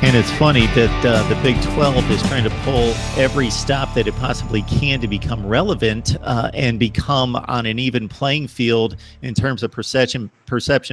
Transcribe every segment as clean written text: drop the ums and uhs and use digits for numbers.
And it's funny that the Big 12 is trying to pull every stop that it possibly can to become relevant and become on an even playing field in terms of perception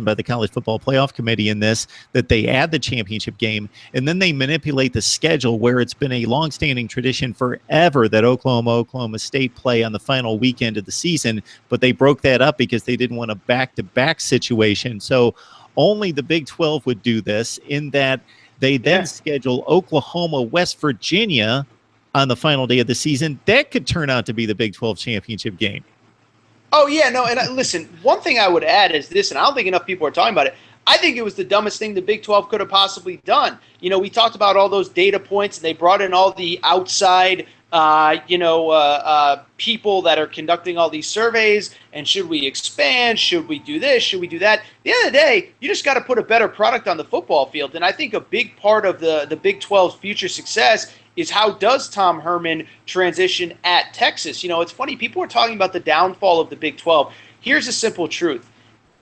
by the College Football Playoff Committee in this, that they add the championship game, and then they manipulate the schedule where it's been a longstanding tradition forever that Oklahoma State play on the final weekend of the season, but they broke that up because they didn't want a back-to-back situation. So only the Big 12 would do this in that they then schedule Oklahoma, West Virginia on the final day of the season. That could turn out to be the Big 12 championship game. Oh, yeah, no, and listen, one thing I would add is this, and I don't think enough people are talking about it. I think it was the dumbest thing the Big 12 could have possibly done. You know, we talked about all those data points, and they brought in all the outside people that are conducting all these surveys, and should we expand, should we do this, should we do that? At the end of the day, you just got to put a better product on the football field, and I think a big part of the Big 12's future success is how does Tom Herman transition at Texas. You know, it's funny, people are talking about the downfall of the Big 12. Here's a simple truth.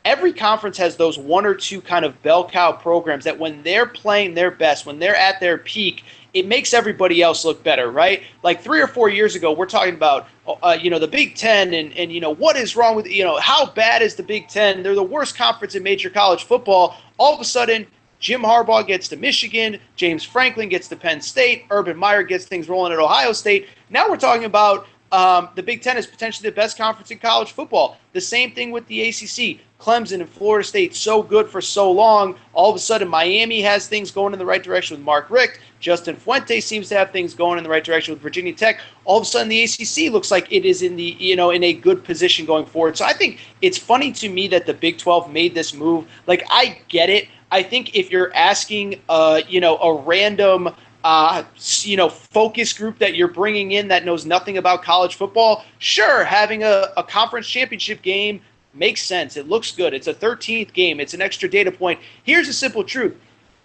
Every conference has those one or two kind of bell cow programs that when they're playing their best, when they're at their peak, it makes everybody else look better, right? Like 3 or 4 years ago, we're talking about, the Big Ten and what is wrong with, how bad is the Big Ten? They're the worst conference in major college football. All of a sudden, Jim Harbaugh gets to Michigan, James Franklin gets to Penn State, Urban Meyer gets things rolling at Ohio State. Now we're talking about the Big Ten is potentially the best conference in college football. The same thing with the ACC. Clemson and Florida State, so good for so long. All of a sudden, Miami has things going in the right direction with Mark Richt. Justin Fuente seems to have things going in the right direction with Virginia Tech. All of a sudden, the ACC looks like it is in the in a good position going forward. So I think it's funny to me that the Big 12 made this move. Like, I get it. I think if you're asking, a random focus group that you're bringing in that knows nothing about college football, sure, having a conference championship game makes sense. It looks good. It's a 13th game. It's an extra data point. Here's a simple truth.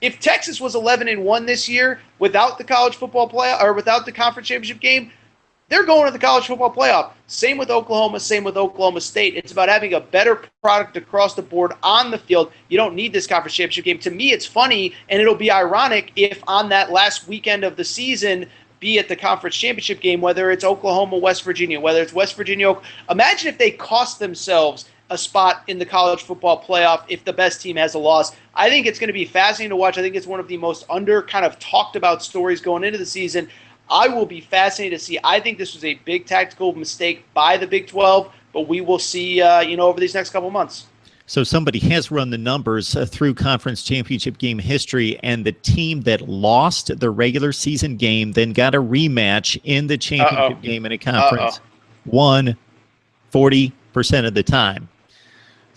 If Texas was 11-1 this year without the college football playoff or without the conference championship game, they're going to the college football playoff. Same with Oklahoma, same with Oklahoma State. It's about having a better product across the board on the field. You don't need this conference championship game. To me, it's funny, and it'll be ironic if on that last weekend of the season, be at the conference championship game, whether it's Oklahoma, West Virginia, whether it's West Virginia. Imagine if they cost themselves a spot in the college football playoff if the best team has a loss. I think it's going to be fascinating to watch. I think it's one of the most kind of talked about stories going into the season. I will be fascinated to see. I think this was a big tactical mistake by the Big 12, but we will see, over these next couple months. So somebody has run the numbers through conference championship game history, and the team that lost the regular season game then got a rematch in the championship game in a conference won 40% of the time.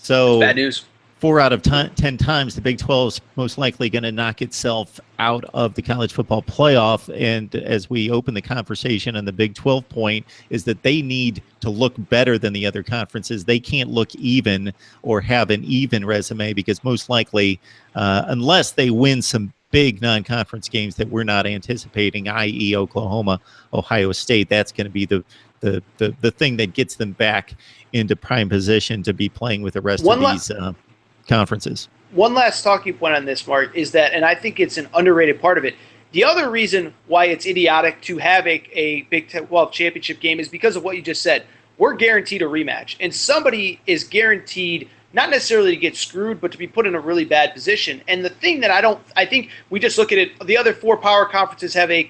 So that's bad news. 4 out of 10 times, the Big 12 is most likely going to knock itself out of the college football playoff. And as we open the conversation on the Big 12 point, is that they need to look better than the other conferences. They can't look even or have an even resume because most likely, unless they win some big non-conference games that we're not anticipating, i.e. Oklahoma, Ohio State, that's going to be the thing that gets them back into prime position to be playing with the rest of these conferences. One last talking point on this, Mark, is that, and I think it's an underrated part of it, the other reason why it's idiotic to have a Big 12 championship game is because of what you just said. We're guaranteed a rematch, and somebody is guaranteed not necessarily to get screwed, but to be put in a really bad position. And the thing that I think we just look at it, the other 4 power conferences have a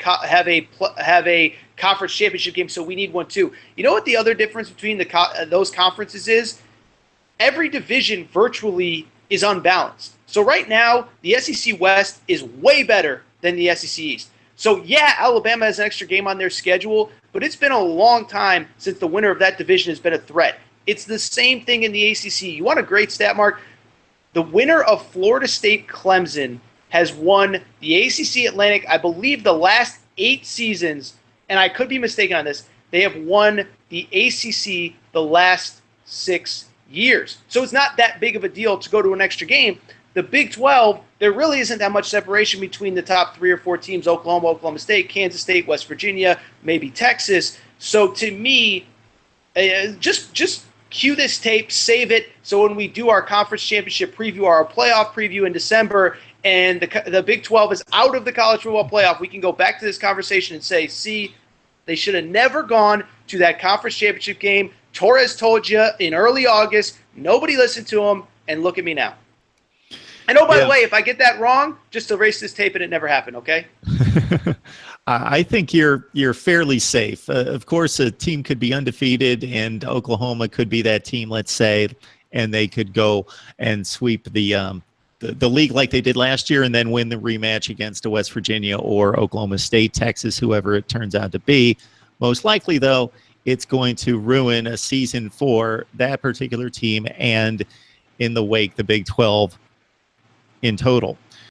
conference championship game, so we need one too. You know what the other difference between those conferences is? Every division virtually is unbalanced. So right now, the SEC West is way better than the SEC East. So yeah, Alabama has an extra game on their schedule, but it's been a long time since the winner of that division has been a threat. It's the same thing in the ACC. You want a great stat, Mark? The winner of Florida State Clemson has won the ACC Atlantic, I believe, the last 8 seasons, and I could be mistaken on this. They have won the ACC the last 6 years. So it's not that big of a deal to go to an extra game. The Big 12, there really isn't that much separation between the top 3 or 4 teams, Oklahoma, Oklahoma State, Kansas State, West Virginia, maybe Texas. So to me, just cue this tape, save it, so when we do our conference championship preview, our playoff preview in December, and the Big 12 is out of the college football playoff, we can go back to this conversation and say, see, they should have never gone to that conference championship game. Torres told you in early August. Nobody listened to him, and look at me now. And oh, by the way, if I get that wrong, just erase this tape and it never happened, okay? I think you're fairly safe. Of course, a team could be undefeated, and Oklahoma could be that team, let's say, and they could go and sweep the league like they did last year and then win the rematch against a West Virginia or Oklahoma State, Texas, whoever it turns out to be. Most likely, though, it's going to ruin a season for that particular team and, in the wake, the Big 12 in total.